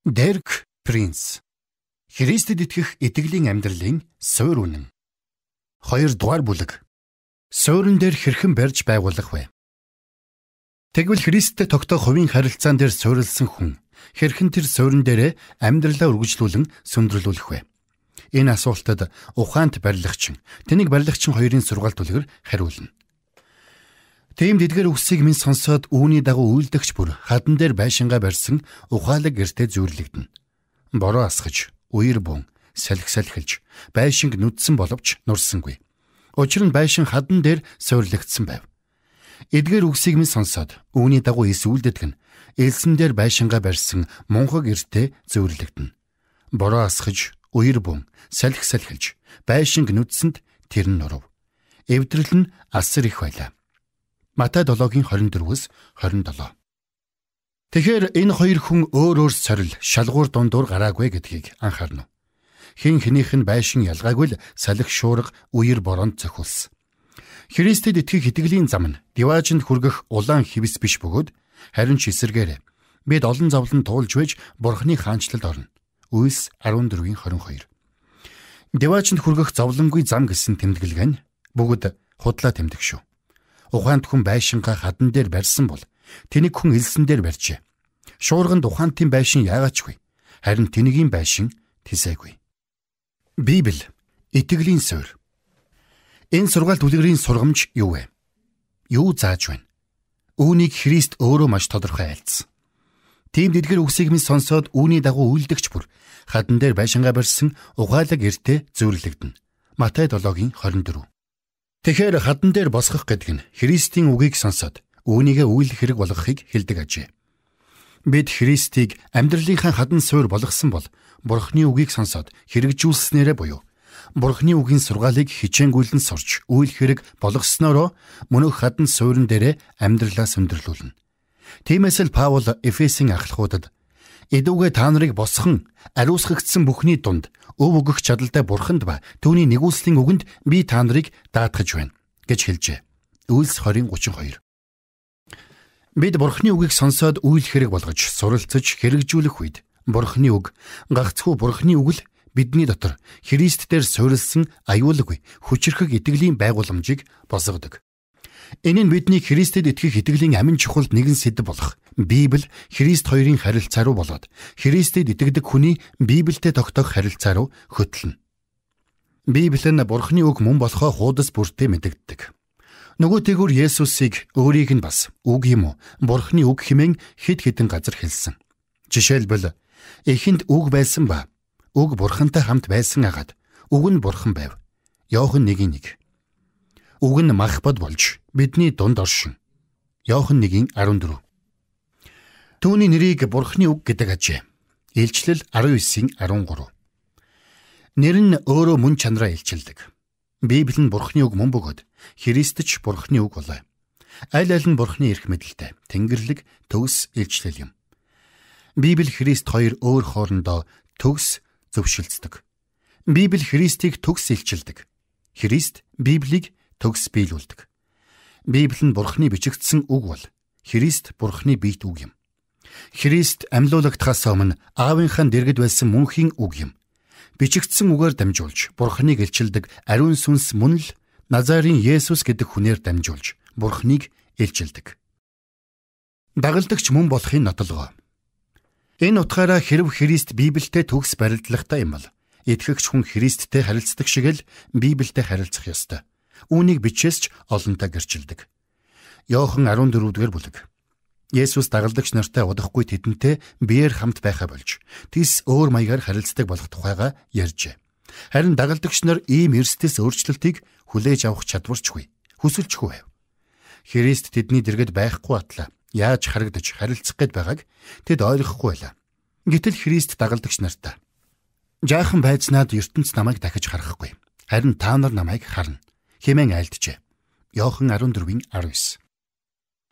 Дерк Принц. Христэд итгэх итгэлийн амьдралын суурь үнэн. 2 дугаар бүлэг. Суурин дээр хэрхэн барьж байгуулах вэ? Тэгвэл Христтэй тогтоох хувийн харилцаан дээр суурилсан хүн хэрхэн тэр суурин дээрээ амьдралаа үргэлжлүүлэн сөндрөлүүлэх вэ? Энэ асуултад ухаант барилгачин, тэнийг барилгачин хоёрын сургаалт үлгэр хариулна. Тийм эдгээр үгсийг минь сонсоод үүний дагуу үйлдэгч бүр хадан дээр байшингаа барьсан ухаалаг гэртээ зүйрлэгдэнэ. Бороо асгаж, үер бун, салхи салхилж, байшинг нүдсэн боловч нурсангүй. Учир нь байшин хадан дээр суйрлагдсан байв. Эдгээр үгсийг минь сонсоод үүний дагуу эс үйлдэдэг нь элсэн дээр байшингаа барьсан мунхаг гэртээ зүйрлэгдэнэ. Бороо асгаж, үер бун, салхи салхилж, байшинг нүдсэнд тэр нь нурав. Эвдрэл нь асар их байлаа. Матай 7:24-27. Тэгэхээр энэ хоёр хүн өөр сорил шалгуур дундуур гараагүй гэдгийг анхаарна. Хин хэнийх нь байшин ялгаагүй л салхи шуурга үер бороонд зохиулсан. Христэд итгэх итгэлийн зам нь диваажинд хүргэх улаан хивс биш бөгөөд харин ч эсэргээр бид олон зовлон туулж байж Бурхны хаанчлалд орно. Үйлс 14:22. Диваажинд хүргэх зовлонгүй зам гэсэн тэмдэглэг нь бүгд худлаа тэмдэг шүү. Ухаант хүн байшингаа хадан дээр барьсан бол тэнийг хүн элсэн дээр барьжээ. Шуурганд ухаантын байшин яагаачгүй. Харин тэнийгийн байшин тисайгүй. Библи итгэлийн суурь. Энэ сургаалт үлгэрийн сургамж юу вэ? Юу зааж байна? Үүнийг Христ өөрөө маш тодорхой айлцсан. Тиймд эдгээр үгсийг минь сонсоод үүний дагуу үйлдэгч бүр хадан дээр байшингаа барьсан ухаалаг гэртээ зүйрлэгдэнэ. Матай 7:24. Тэгэхээр хадан дээр босгох гэдэг нь Христийн үгийг сонсоод үүнийгээ үйлдэх хэрэг болгохыг хэлдэг ажээ. Бид Христийг амьдралынхаа хадан суурь болгосон бол Бурхны үгийг сонсоод хэрэгжүүлснээрээ буюу Бурхны үгийн сургаалыг хичээнгүйлэн сурч үйлдэх хэрэг болгоснороо мөнх хадан суурин дээрээ амьдралаа сөндөрлүүлнэ. Тиймээс л Паул Эфесийн ахлахуудад "Эдүүгээ та нарыг босхон ариусгагдсан бүхний дунд өв өгөх чадалтай Бурханд ба түүний нэгүслийн үгэнд би та нарыг даатгаж байна" гэж хэлжээ. Үйлс 20:32. Бид Бурхны үгийг сонсоод үйл хэрэг болгож суралцаж хэрэгжүүлэх үед Бурхны үг, гагцхүү Бурхны үг л бидний дотор Христ дээр суурилсан аюулгүй хүчрхэг итгэлийн байгууламжийг босгодог. Энэ нь бидний Христэд итгэх итгэлийн амин чухалд нэгэн сэдэв болох Библи, Христ хоёрын харилцаа руу болоод Христэд итгэдэг хүний Библиэд тогтоох харилцаа руу хөтлөнө. Библи нь Бурхны үг мөн болохоо хуудас бүртээ мэдэгддэг. Нөгөөтэйгүр Есүсийг өөрийг нь бас үг юм уу, Бурхны үг хэмээн хэд хэдэн газар хэлсэн. Жишээлбэл эхэнд үг байсан ба үг Бурхантай хамт байсан агаад үг нь Бурхан байв. Иохан 1:1. Үг нь махбод болж бидний дунд оршин. Иохан 1:14. Түүний нэрийг Бурхны үг гэдэг ажээ. Илчлэл 19:13. Нэр нь өөрөө мөн чанараа илчилдэг. Библи нь Бурхны үг мөн бөгөөд Христ ч Бурхны үг болоо. Аль аль нь Бурхны эрх мэдэлтэй, тэнгэрлэг, төгс илчлэл юм. Библи Христ хоёр өөр хоорондоо төгс зөвшөлдсөн. Библи Христийг төгс илчилдэг. Христ Библийг төгс биелүүлдэг. Библи нь Бурхны бичигдсэн үг бол Христ Бурхны биет үг юм. Христ амьлуулагдахаас өмнө аавынхаа дэргэд байсан мөнхийн үг юм. Бичигдсэн үгээр дамжуулж Бурхныг илчилдэг ариун сүнс мөн л Назарын Есүс гэдэг хүнээр дамжуулж Бурхныг илчилдэг. Дагалдагч мөн болохын нотолгоо. Энэ утгаараа хэрв Христ Библиэд төгс барилдлагатай юм бол итгэгч хүн Христтэй харилцдаг шиг л Библиэд харилцах ёстой. Үүнийг бичээс ч олонтаа гэрчилдэг. Иохан 14-р бүлэг. Есүс дагалдагч нартай удахгүй тэдэнтэй биеэр хамт байхаа болж тис өөр маягаар харилцдаг болох тухайга ярьжээ. Харин дагалдагч нар ийм эрсдэс өөрчлөлтийг хүлээж авах чадварчгүй, хүсэлжгүй байв. Христ тэдний дэргэд байхгүй атлаа яаж харагдаж харилцах гээд байгааг тэд ойлгохгүй байлаа. Гэтэл Христ дагалдагч нартай "Жаахан байцнаад ертөнц намайг дахиж харахгүй. Харин та нар намайг харна" хэмээн айлджээ. Иохан 14:19.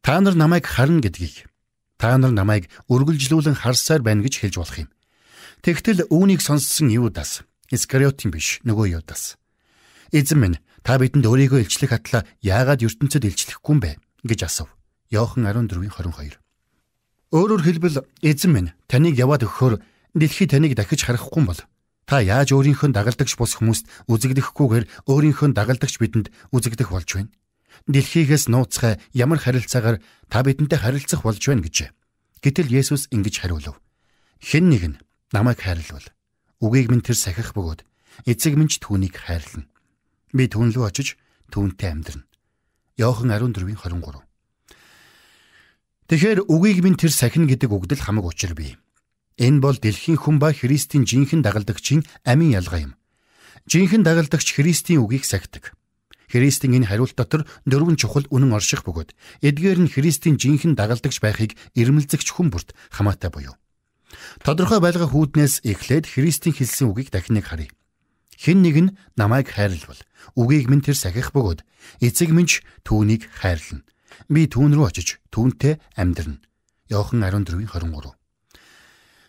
Та нар намайг харна гэдгийг та нар намайг үргэлжлүүлэн харсаар байна гэж хэлж болох юм. Тэгтэл үүнийг сонссон Юдас, Искариотын биш нөгөө Юдас, "Эзэн минь, та бидэнд өөрийгөө илчлэх атлаа яагаад ертөнцөд илчлэхгүй юм бэ?" гэж асуув. Иохан 14:22. Өөрөөр хэлбэл "Эзэн минь, таныг яваад өгөхөөр Дэлхий таныг дахиж харахгүй бол та яаж өөрийнхөө дагалдагч бус хүмүүст үзэгдэхгүйгээр өөрийнхөө дагалдагч бидэнд үзэгдэх болж байна? Дэлхийгээс нууцгай ямар харилцаагаар та бидэнтэй харилцах болж байна гэжээ. Гэтэл Есүс ингэж хариулв. Хэн нэг нь намайг хайрлавал үгийг минь тэр сахих бөгөөд эцэг минь ч түүнийг хайрлана. Би түүн рүү очиж түүнтэй амьдрна. Иохан 14:23. Тэгэхээр үгийг минь тэр сахина гэдэг үгдэл хамаг учир бий. Энэ бол дэлхийн хүн ба Христийн жинхэнэ дагалдагчийн амийн ялгаа юм. Жинхэнэ дагалдагч Христийн үгийг сахидаг. Христийн энэ хариулт дотор 4 чухал үнэн орших бөгөөд эдгээр нь Христийн жинхэнэ дагалдагч байхыг ирмэлзэгч хүн бүрт хамаатай буюу. Тодорхой байлгах үүднээс эхлээд Христийн хэлсэн үгийг дахин нэг харъя. Хэн нэг нь намайг хайрлавал үгийг минь тэр сахих бөгөөд эцэг минь ч түүнийг хайрлана. Би түүн рүү очиж түүнтэй амьдрна. Иохан 14:23.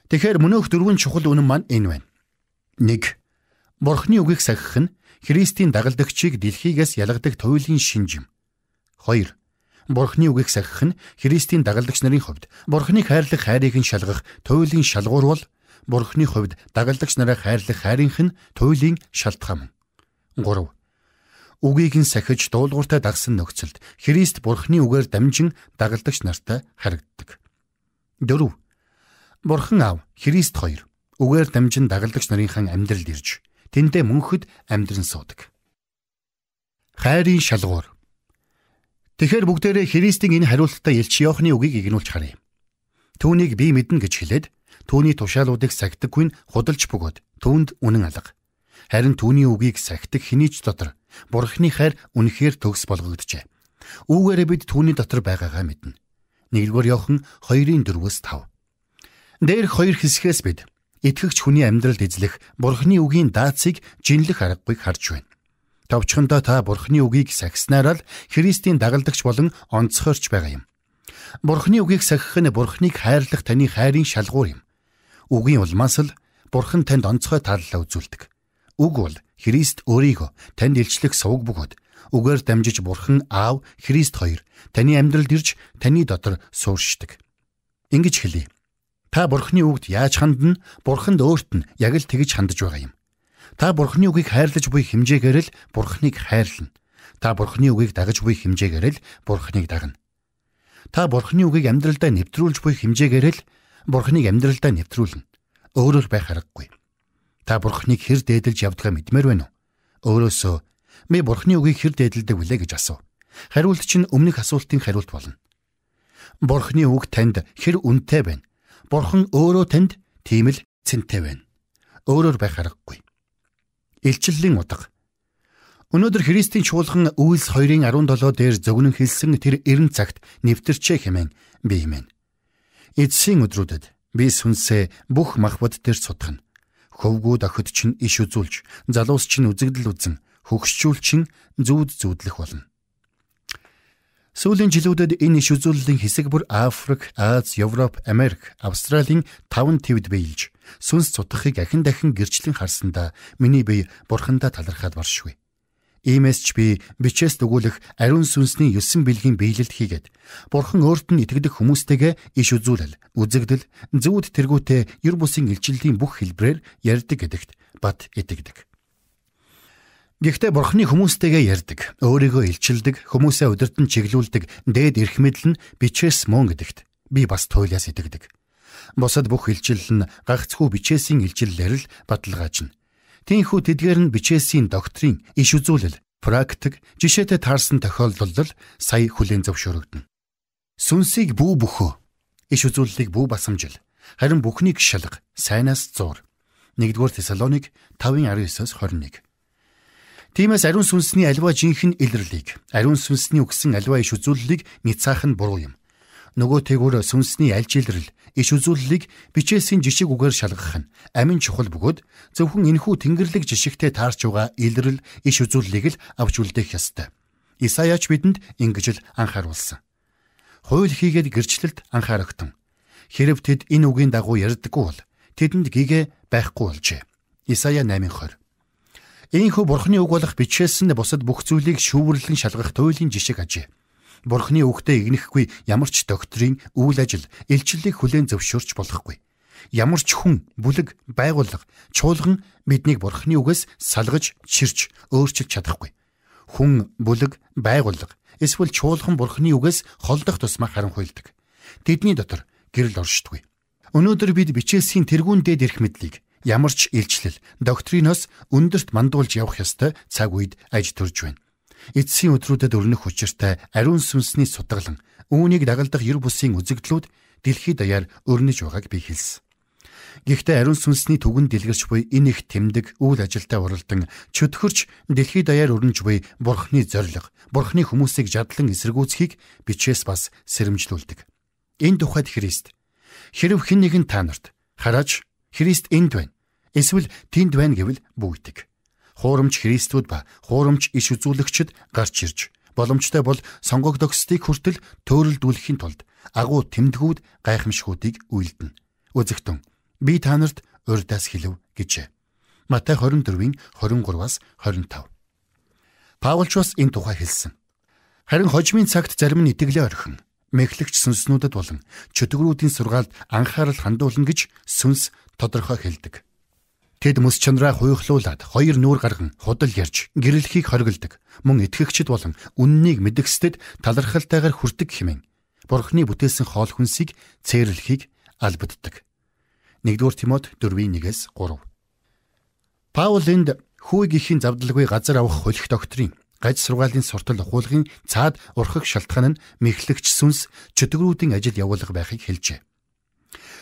Тэгэхээр мөнөөх 4 чухал үнэн маань энэ байна. 1. Бурхны үгийг сахих нь Христийн дагалдагчийг дэлхийгээс ялгадаг туйлын шинж юм. 2. Бурхны үгийг сахих нь Христийн дагалдагч нарын хувьд Бурхныг хайрлах хайрыг нь шалгах туйлын шалгуур бол Бурхны хувьд дагалдагч нараа хайрлах хайрынх нь туйлын шалтгаан. 3. Үгийг нь сахиж дуулууртай дагсан нөхцөлд Христ Бурхны үгээр дамжин дагалдагч нартай харагддаг. 4. Бурхан аав Христ хоёр үгээр дамжин дагалдагч нарынхан амьдралд ирж тэндээ мөнхөд амьдран суудаг. Хайрын шалгуур. Тэгэхээр бүгдээрээ Христийн энэ хариулттай Илч Иохны үгийг игнүүлж харъя. Түүнийг би мэднэ гэж хэлээд түүний тушаалуудыг сахидаггүй нь худалж бөгөөд түүнд үнэн алга. Харин түүний үгийг сахидаг хинийч дотор Бурхны хайр үнэхээр төгс болгогджээ. Үүгээрээ бид түүний дотор байгаагаа мэднэ. 1-р Иохан 2:4-5. Дээрх 2 хэсгээс бид итгэгч хүний амьдралд эзлэх Бурхны үгийн даацыг жинлэх аргагүй харж байна. Товчхондоо та Бурхны үгийг сахиснараа л Христийн дагалдагч болон онцгойрч байгаа юм. Бурхны үгийг сахих нь Бурхныг хайрлах таны хайрын шалгуур юм. Үгийн улмаас л Бурхан танд онцгой тааллаа үзүүлдэг. Үг бол Христ өөрийгөө танд илчлэх сувг бөгөөд үгээр дамжиж Бурхан Аав Христ хоёр таны амьдралд ирж таны дотор сууршдаг. Ингэж хэлье. Та Бурхны үгд яаж хандна? Бурханд өөрт нь яг л тэгж хандж байгаа юм. Та Бурхны үгийг хайрлаж буй хэмжээгээр л Бурхныг хайрлана. Та Бурхны үгийг дагаж буй хэмжээгээр л Бурхныг дагна. Та Бурхны үгийг амьдралдаа нэвтрүүлж буй хэмжээгээр л Бурхныг амьдралдаа нэвтрүүлнэ. Өөрөөр байх аргагүй. Та Бурхныг хэр дээдэлж явдгаа мэдмээр байна уу? Өөрөөсөө би Бурхны үгийг хэр дээдэлдэг вүлээ гэж асуу. Хариулт чинь өмнөх асуултын хариулт болно. Бурхны үг танд хэр үнэтэй байна? Бурхан өөрөө танд тийм л цэнтэй байна. Өөрөөр байх аргагүй. Илчлэлийн утга. Өнөөдөр Христийн чуулган Үйлс 2:17 дээр зөгнөн хэлсэн тэр эрен цагт нэвтэрчээ хэмээн би хэмээн. Эцсийн өдрүүдэд би сүнсээ бүх махбод дээр сутгана. Хөвгүүд охид чинь иш үзүүлж, залуус чинь үзэгдэл үзэн, хөгшчүүл чинь зүүдлэх болно. Сүүлийн жилүүдэд энэ иш үзүүллийн хэсэг бүр Африк, Аз, Европ, Америк, Австралийн 5 твд биелж, сүнс цутгахыг ахин дахин гэрчлэн харсандаа миний бие Бурхандаа талархаад баршгүй. Иймээс ч би бичээс дүгүүлэх ариун сүнсний 9 бэлгийн биелэлд хийгээд Бурхан өөрт нь итгэдэг хүмүүстэйгээ иш үзүүлэл, үзэгдэл, зүүд тэргүүтээ ер бусын илчиллийн бүх хэлбрээр ярьдаг гэдэгт бат итгэдэг. Гэхдээ Бурханы хүмүүстэйгээ ярьдаг, өөрийгөө илчилдэг, хүмүүсээ удирдан чиглүүлдэг дээд эрх мэдэл нь бичээс мөн гэдэгт би бас туйлаас итгэдэг. Бусад бүх илчил нь гагцхүү бичээсийн илчиллээр л баталгаажна. Тиймээс тэдгээр нь бичээсийн доктрин, иш үзүүлэл, практик, жишээтэй таарсан тохиолдолд сая хүлээн зөвшөөрөгдөнө. Сүнсийг бүү бөхөө, иш үзүүлэлийг бүү басамжил, харин бүхнийг шалга, сайнаас зуур. 1-р Тесалоник 5:19-21. Тиймээс ариун сүнсний аливаа жинхэнэ илэрлийг, ариун сүнсний өгсөн аливаа иш үзүүлэлийг ницаах нь буруу юм. Нөгөө тэгүр сүнсний аль илрэл, иш үзүүлэлийг бичээсийн жишиг үгээр шалгах нь амин чухал бөгөөд зөвхөн энэхүү тэнгэрлэг жишигтэй таарч байгаа илрэл, иш үзүүлэлийг л авч үлдээх ёстой. Исаяч бидэнд ингэж л анхааруулсан. Хууль хийгээд гэрчлэлд анхаарахтун. Хэрэв тэд энэ үгийн дагуу ярьдаггүй бол тэдэнд гэгээ байхгүй болжээ. Исая 8:20. Ийхүү Бурхны үг болох бичээс нь бусад бүх зүйлийг шүүрлэн шалгах туйлын жишиг ажээ. Бурхны үгтэй игнэхгүй ямар ч доктрин, үйл ажил, илчлэлийг хүлээн зөвшөөрч болохгүй. ямар ч хүн, бүлэг, байгууллага, чуулган биднийг Бурхны үгээс салгаж, чирч, өөрчилж чадахгүй. Хүн, бүлэг, байгууллага эсвэл чуулган Бурхны үгээс холдох тусмаа харанхуйлдаг. Тэдний дотор гэрэл оршдгүй. Өнөөдөр бид бичээсийн тэргүүн дээд эрх мэдлийг ямар ч илчлэл, доктриноос өндөрт мандуулж явах ёстой цаг үед аж төрж байна. Эцсийн өдрүүдэд өрнөх учиртай ариун сүнсний судгалан, үүнийг дагалдах ер бусын үзэгдлүүд дэлхийд даяар өрнөж байгааг би хэлсэн. Гэхдээ ариун сүнсний түгэнд дэлгэрч буй энэ их тэмдэг үйл ажилдаа уралдан чөтгөрч дэлхийд даяар өрнөж буй Бурхны зориг, Бурхны хүмүүсийг жадлан эсэргүүцхийг бичээс бас сэрэмжлүүлдэг. Энэ тухайд Христ хэрв хэн нэгэн та нарт хараач Христ энд байна, эсвэл тэнд байна гэвэл бүйдэг. Хуурамч Христүүд ба хуурамч иш үзүүлэгчид гарч ирж, боломжтой бол сонгогдогсдыг хүртэл төөрөлдүүлэхийн тулд агуу тэмдгүүд гайхамшгуудыг үйлдэнэ. Үзэгтэн, би та нарт урьдаас хэлв гэжээ. Матай 24:23-25. Паулч бас энэ тухай хэлсэн. Харин хожмын цагт зарим нь итгэлээ орхин, мэхлэгч сүнснүүдэд болон чөтгөрүүдийн сургаалд анхаарал хандуулна гэж сүнс тодорхой хэлдэг. Тэд мэс чанараа хуйхлуулад, хоёр нүүр гарган, худал ярьж, гэрэлхийг хоригддаг, мөн итгэгчд болон үннийг мэдгэстэд талархалтайгаар хүрдэг хэмээн Бурхны бүтээсэн хоол хүнсийг цээрлэхийг албаддаг. 1-р Тимот 4:1-3. Паул энд хүйг ихийн завдалгүй газар авах хөлөх доктрин, гаж сургаалын суртал ухуулгын цаад урхах шалтгаан нь мэхлэгч сүнс чөтгөрүүдийн ажил явуулга байхыг хэлжээ.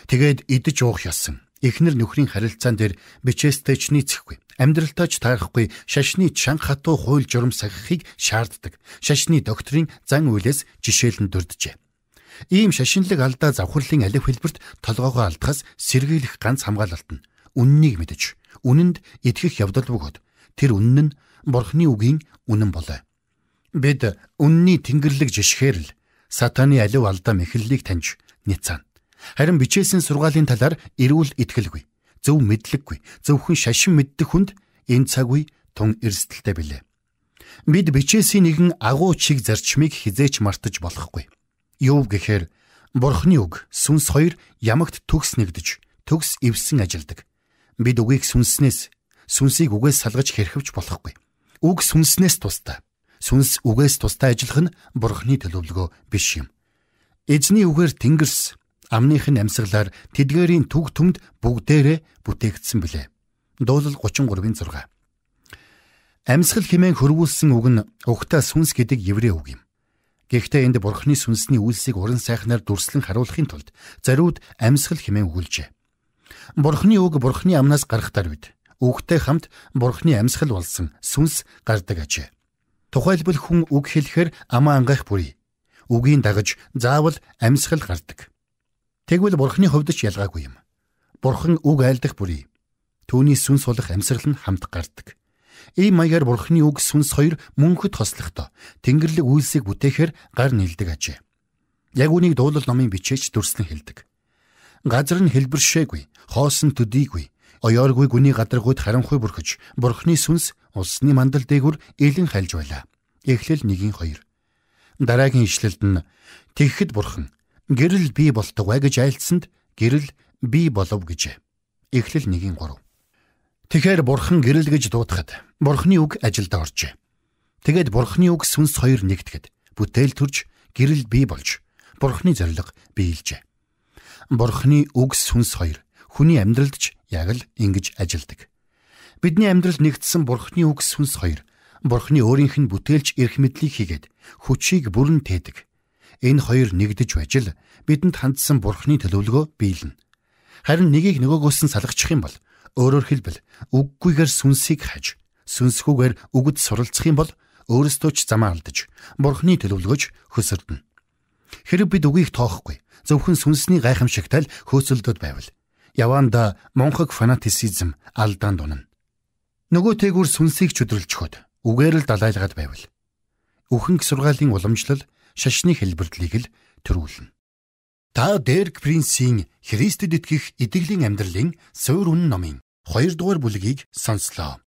Тэгээд идэж уух ёсон. Эхнэр нөхрийн харилцаан дээр бичээстэй ч нийцэхгүй, амьдралтай ч таарахгүй шашны чанга хатуу хууль журам сахихыг шаарддаг. Шашны доктрин зан үйлээс жишээлэн дурджээ. Ийм шашинлаг алдаа завхарлын алив хэлбэрт толгоогоо алдахаас сэргийлэх ганц хамгаалалт нь үннийг мэдэж, үнэнд итгэх явдал бөгөөд тэр үнэн нь Бурхны үгийн үнэн болоо. Бид үнний тэнгэрлэг жишгээр л сатаны алив алдаа мэхлэлийг таньж няцаана. Харин бичээсэн сургаалын талаар эрүүл итгэлгүй, зөв мэдлэггүй, зөвхөн шашин мэддэг хүнд энэ цаг үе тун эрсдэлтэй билээ. Бид бичээсийн нэгэн агуу чиг зарчмыг хизээч мартаж болохгүй. Юу гэхээр Бурхны үг, сүнс хоёр ямагт төгс нэгдэж, төгс эвсэн ажилдаг. Бид үгийг сүнснээс, сүнсийг үгээс салгаж хэрхэвч болохгүй. Үг сүнснээс тусдаа, сүнс үгээс тусдаа ажиллах нь Бурхны төлөвлөгөө биш юм. Эзний үгээр тэнгэрс амныхын амьсгалаар тэдгээрийн түг түмд бүгдээрээ бүтээгдсэн билээ. Дуулал 33:6. Амьсгал хэмээн хөрвүүлсэн үг нь угтаа сүнс гэдэг еврей үг юм. Гэхдээ энд Бурхны сүнсний үйлсийг уран сайхнаар дүрслэн харуулахын тулд зариуд амьсгал хэмээн өгүүлжээ. Бурхны үг Бурхны амнаас гарахтар үед үгтэй хамт Бурхны амьсгал болсон сүнс гардаг ажээ. Тухайлбал хүн үг хэлэхээр амаа ангах бүрий. Үгийн дагаж заавал амьсгал гардаг. Тэгвэл Бурхны хувьд ч ялгаагүй юм. Бурхан үг айлдах бүрий. Түүний сүнс болох амьсгал нь хамт гардаг. Ийм маягаар Бурхны үг сүнс хоёр мөнхөд хослохдоо Тэнгэрлэг үйлсийг бүтээхээр гар нийлдэг ажээ. Яг үнийг дуулал номын бичээч дүрслэн хэлдэг. Газар нь хэлбэршээгүй, хоосон төдийгүй, оёоргүй гүний гадаргууд харанхуй бүрхэж, Бурхны сүнс улсны мандал дээгүр илэн хальж байлаа. Эхлэл 1:2. Дараагийн ишлэлд нь тэгэхэд Бурхан гэрэл бий болтугай гэж айлтсанд гэрэл бий болов гэжээ. Эхлэл 1:3. Тэгэхээр Бурхан гэрэл гэж дуудахад Бурхны үг ажилд оржээ. Тэгээд Бурхны үг сүнс хоёр нэгтгэхэд бүтээл төрж гэрэл бий болж Бурхны зориг биелжээ. Бурхны үг сүнс хоёр хүний амьдралд ч яг л ингэж ажилдаг. Бидний амьдралд нэгдсэн Бурхны үг сүнс хоёр Бурхны өөрийнх нь бүтээлч эрх мэдлийг хийгээд хүчийг бүрэн тээдэг. Энэ хоёр нэгдэж байж л бидэнд хандсан Бурхны төлөвлөгөө биелнэ. Харин нэгийг нөгөөгөөс нь салгачих юм бол, өөрөөр хэлбэл үггүйгээр сүнсийг хаж, сүнсгүйгээр үгэд суралцах юм бол өөрсдөө ч замаа алдаж Бурхны төлөвлөгөөж хөсөрдөнө. Хэрэв бид үгийг тоохгүй, зөвхөн сүнсний гайхамшигтай л хөөцөлдөд байвал яваанда монхог фанатицизм алдаанд унана. Нөгөө тээгүр сүнсийг чөдөрлөжхөд үгээр л далайлгаад байвал үхэнх сургаалын уламжлал шашны хэлбэрдлийг л төрүүлнэ. Та Дерк Принцийн Христэд итгэх итгэлийн амьдралын суурь үнэн номын 2 дугаар бүлгийг сонслоо.